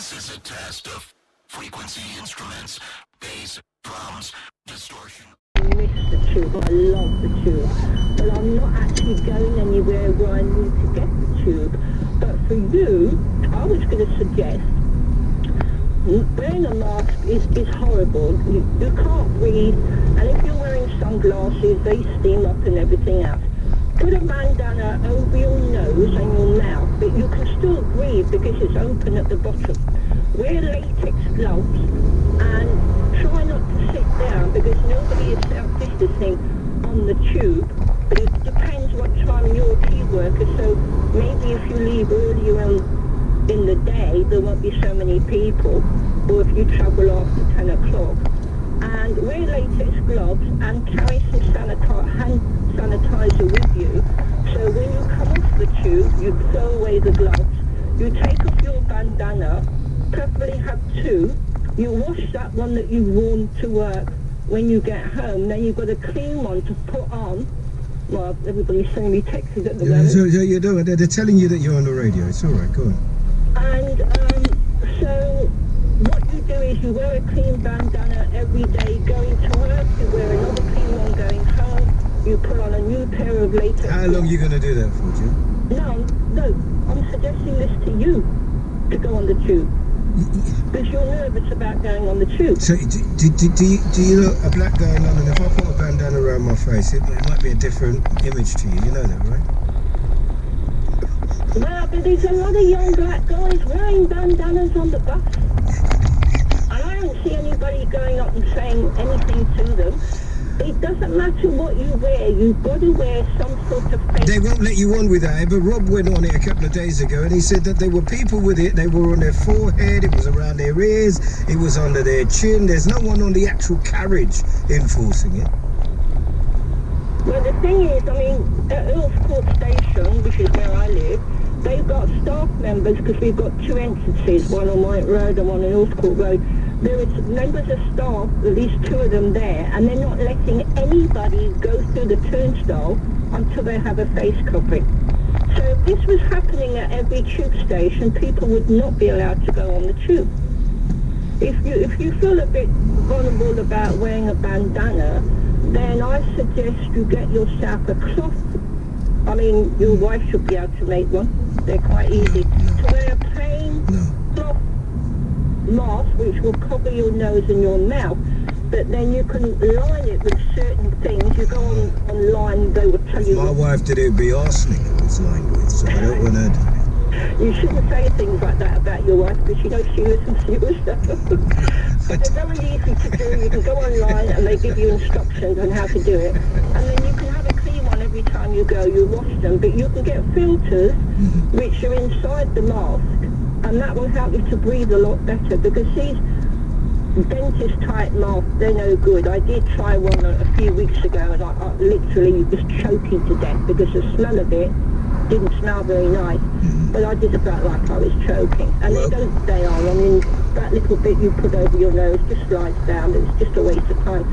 This is a test of frequency instruments, bass, drums, distortion. I miss the tube. I love the tube. But I'm not actually going anywhere where I need to get the tube. But for you, I was going to suggest wearing a mask is horrible. You can't breathe. And if you're wearing sunglasses, they steam up and everything else. Put a bandana over your nose and your mouth, but you can still breathe because it's open at the bottom. Wear latex gloves and try not to sit down because nobody is self-distancing on the tube. But it depends what time you're a key worker, so maybe if you leave earlier in the day, there won't be so many people, or if you travel after 10 o'clock. And wear latex gloves and carry some hand sanitizer with you. So when you come off the tube, you throw away the gloves, you take off your bandana, preferably have two, you wash that one that you've worn to work when you get home, then you've got a clean one to put on. Well, everybody's sending me texts at the moment. So you do it. They're telling you that you're on the radio. It's all right, go on. And so what you do is you wear a clean bandana every day going to work, you wear another clean one going home, you put on a new pair of latex. How long are you going to do that for, Jim? No, I'm suggesting this to you, to go on the tube. Because you're nervous about going on the tube. So do you look a black guy in London? If I put a bandana around my face, it might be a different image to you. You know that, right? Well, but there's a lot of young black guys wearing bandanas on the bus. And I don't see anybody going up and saying anything to them. It doesn't matter what you wear, you've got to wear some sort of face. They won't let you on with that, but Rob went on it a couple of days ago and he said that there were people with it, they were on their forehead, it was around their ears, it was under their chin, there's no one on the actual carriage enforcing it. Well, the thing is, I mean, at Earlsfield Station, which is where I live, they've got staff members, because we've got two entrances, one on White Road and one on Earlsfield Road. There is members of staff, at least two of them there, and they're not letting anybody go through the turnstile until they have a face covering. So if this was happening at every tube station, people would not be allowed to go on the tube. If you feel a bit vulnerable about wearing a bandana, then I suggest you get yourself a cloth. I mean, your wife should be able to make one. They're quite easy. To wear a plain cloth mask which will cover your nose and your mouth, but then you can line it with certain things. You go online, they will tell you. My wife did it, be arsenic it was lined with, so I don't want to do it. You shouldn't say things like that about your wife, because you know she listens to your stuff. But they're very easy to do. You can go online and they give you instructions on how to do it, and then you can have a clean one every time you go. You wash them, but you can get filters which are inside the mask, and that will help you to breathe a lot better, because these dentist type masks, they're no good. I did try one a few weeks ago and I literally was choking to death because the smell of it didn't smell very nice, but I just felt like I was choking. And they don't stay on. I mean, that little bit you put over your nose just slides down. It's just a waste of time.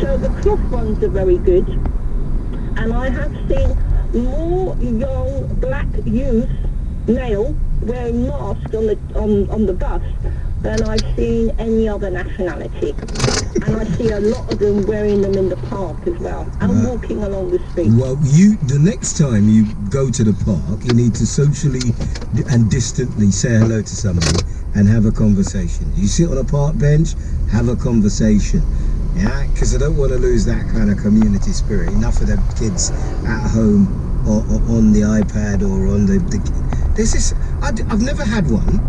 So the cloth ones are very good, and I have seen more young black youth, male, wearing masks on the bus than I've seen any other nationality. And I see a lot of them wearing them in the park as well, and walking along the street. Well, the next time you go to the park, you need to socially and distantly say hello to somebody and have a conversation. You sit on a park bench, have a conversation. Yeah, because I don't want to lose that kind of community spirit. Enough of them kids at home or on the iPad or on the there's this, I've never had one.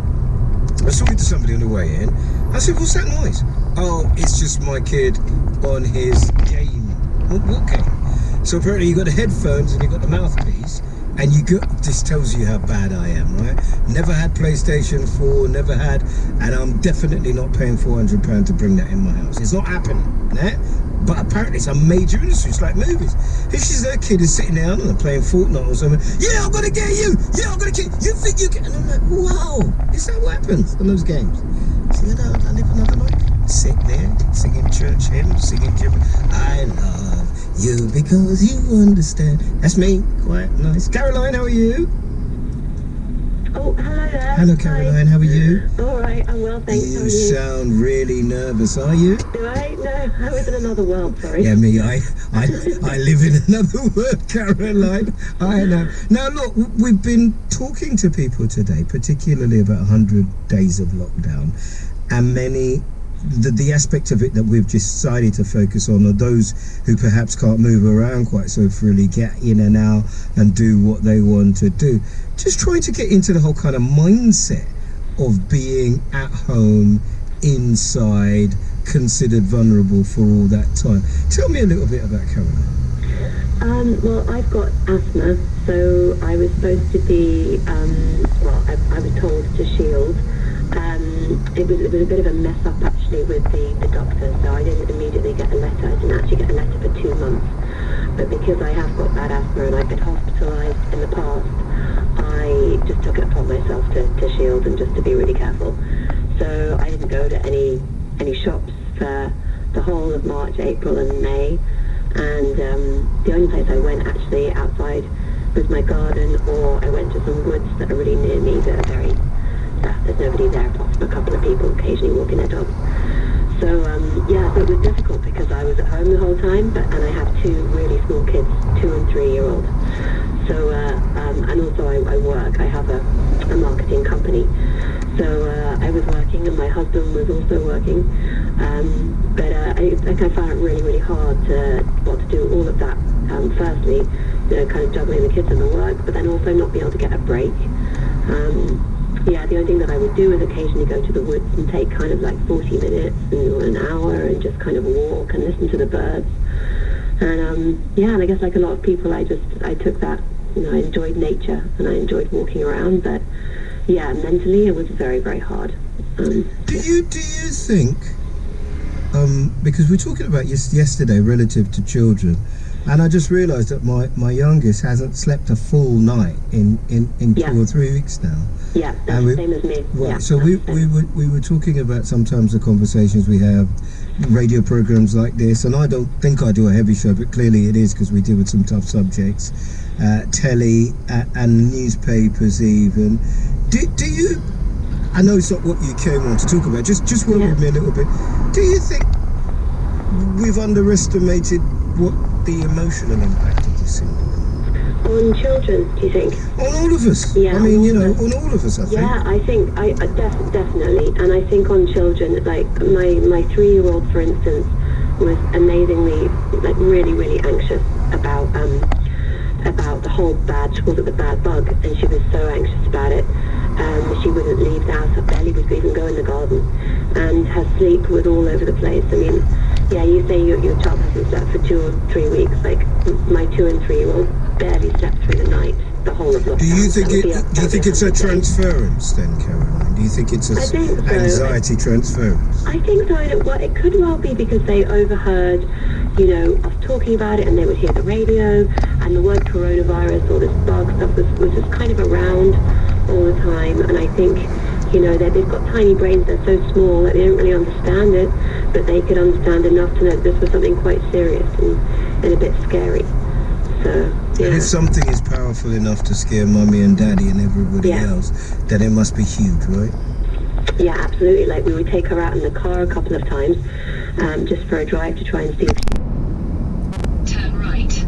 I was talking to somebody on the way in. I said, what's that noise? Oh, it's just my kid on his game. What game? So apparently you got the headphones and you got the mouthpiece, and this tells you how bad I am, right? Never had PlayStation 4, never had, and I'm definitely not paying £400 to bring that in my house. It's not happening, right? But apparently it's a major industry. It's like movies. If she's their kid is sitting down and playing Fortnite or something, yeah, I'm gonna get you. Yeah, I'm gonna kill you. You think you can? And I'm like, wow, is that what happens on those games? So I live another life. Sit there, singing church hymns, singing Jim. I love you because you understand. That's me. Quite nice. Caroline, how are you? Oh, hello there. Hello, Caroline. How are you? All right. I'm well, thanks. How are You you? sound really nervous, are you? Do I? No, I was in another world, sorry. Yeah, me, I live in another world, Caroline. I know. Now, look, we've been talking to people today, particularly about 100 days of lockdown, and the aspect of it that we've decided to focus on are those who perhaps can't move around quite so freely, get in and out and do what they want to do. Just trying to get into the whole kind of mindset of being at home, inside, considered vulnerable for all that time. Tell me a little bit about Caroline. Well, I've got asthma, so I was supposed to be, I was told to shield. It was a bit of a mess up actually with the doctor, so I didn't immediately get a letter. I didn't actually get a letter for 2 months. But because I have got bad asthma and I've been hospitalised in the past, I just took it upon myself to shield and just to be really careful. So I didn't go to any shops for the whole of March, April and May. And the only place I went actually outside was my garden, or I went to some woods that are really near me that are very, there's nobody there apart from a couple of people occasionally walking their dogs. So so it was difficult because I was at home the whole time, and I have 2 really small kids, 2 and 3-year-old. So, and also I work, I have a marketing company. So I was working and my husband was also working. But I found it really, really hard to do all of that. Firstly, kind of juggling the kids and the work, but then also not be able to get a break. The only thing that I would do is occasionally go to the woods and take kind of like 40 minutes or an hour and just kind of walk and listen to the birds. And and I guess like a lot of people, I took that, I enjoyed nature and I enjoyed walking around, but mentally it was very, very hard. Do you think, because we're talking about yesterday relative to children, and I just realised that my youngest hasn't slept a full night in 2 or 3 weeks now. Yeah, that's the same as me. Right, yeah, so we were talking about sometimes the conversations we have, radio programmes like this, and I don't think I do a heavy show, but clearly it is because we deal with some tough subjects, telly and newspapers even. Do you, I know it's not what you came on to talk about, just work with me a little bit. Do you think we've underestimated what the emotional impact of this is? On children, do you think? On all of us. Yeah, I mean, on all of us, I think. Yeah, I think, definitely. And I think on children, like my 3-year-old, for instance, was amazingly, like really, really anxious about the whole bad, she called it the bad bug, and she was so anxious about it. She wouldn't leave the house, her belly would even go in the garden, and her sleep was all over the place. I mean, you say your child hasn't slept for 2 or 3 weeks, like my 2 and 3-year-old barely slept through the night, the whole of lockdown. Do you think it's a transference then, Caroline? Do you think it's anxiety transference? I think so. It could well be because they overheard, us talking about it, and they would hear the radio, and the word coronavirus or this bug stuff was just kind of around all the time. And I think, they've got tiny brains, they're so small that they don't really understand it, but they could understand enough to know that this was something quite serious and a bit scary. So, and if something is powerful enough to scare mummy and daddy and everybody else, then it must be huge, right? Yeah, absolutely. Like we would take her out in the car a couple of times, just for a drive to try and see if Turn right.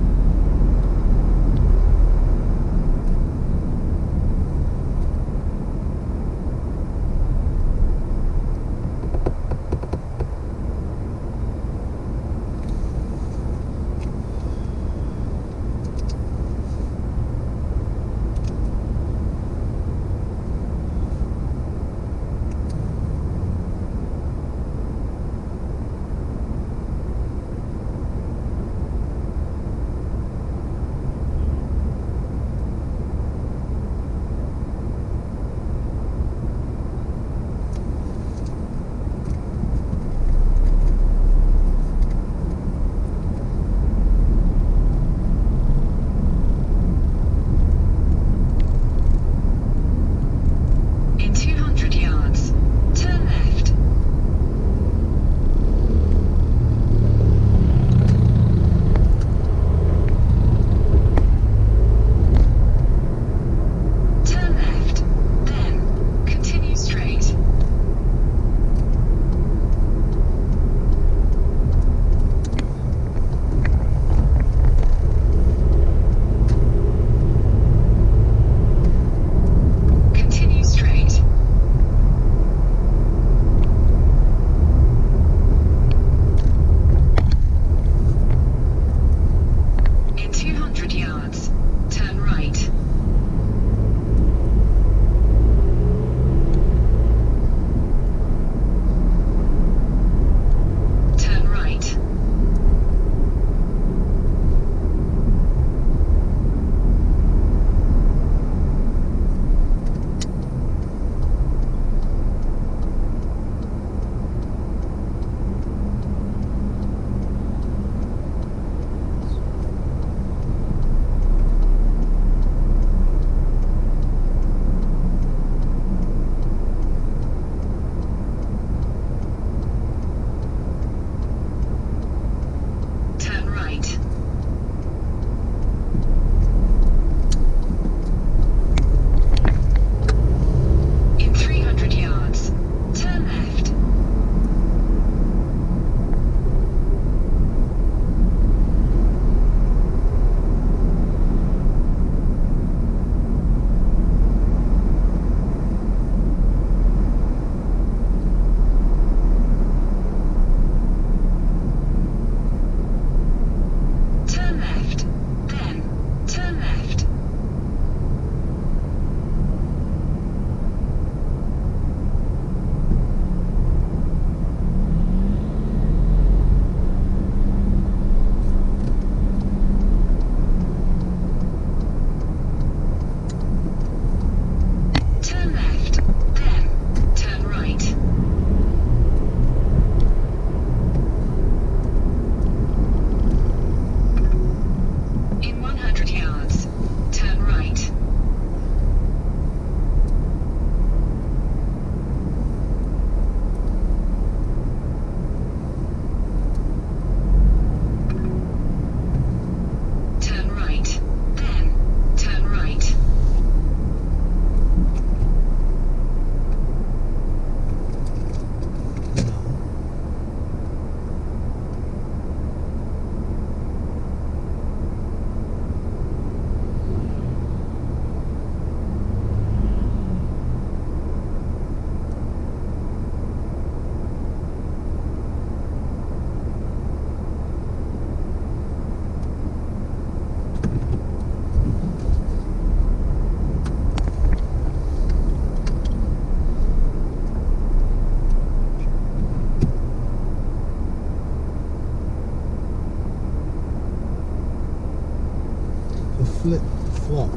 flip-flop.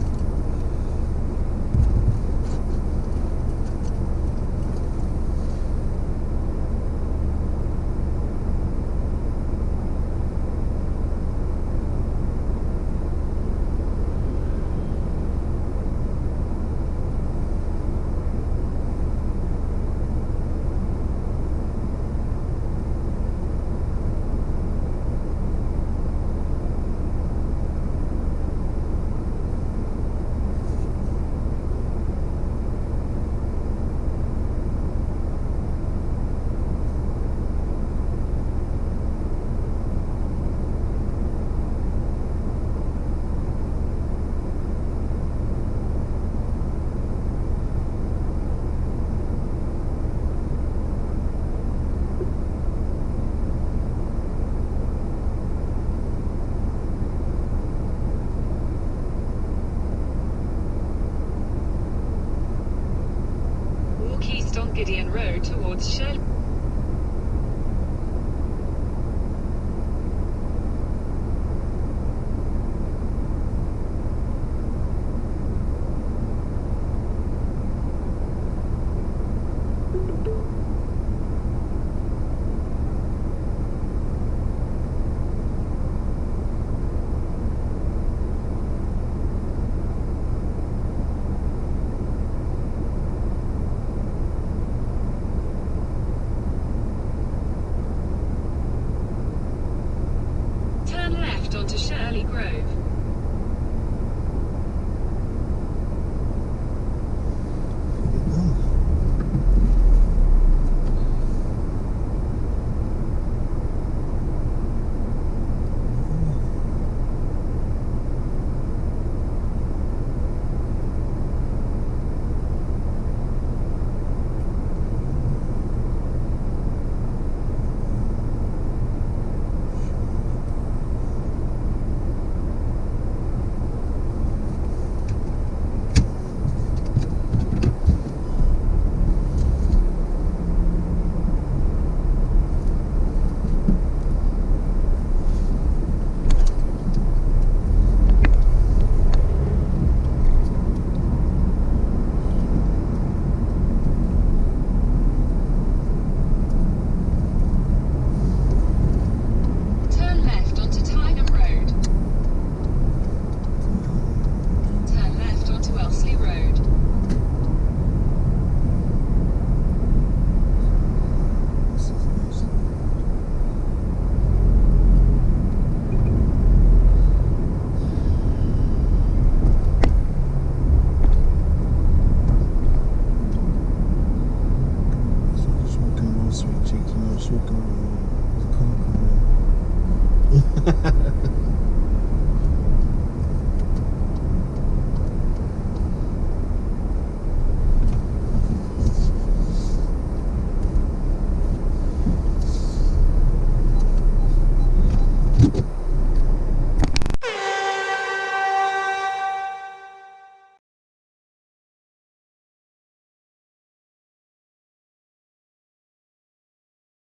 Gideon Road towards Shirley. Turn left onto Shirley Grove.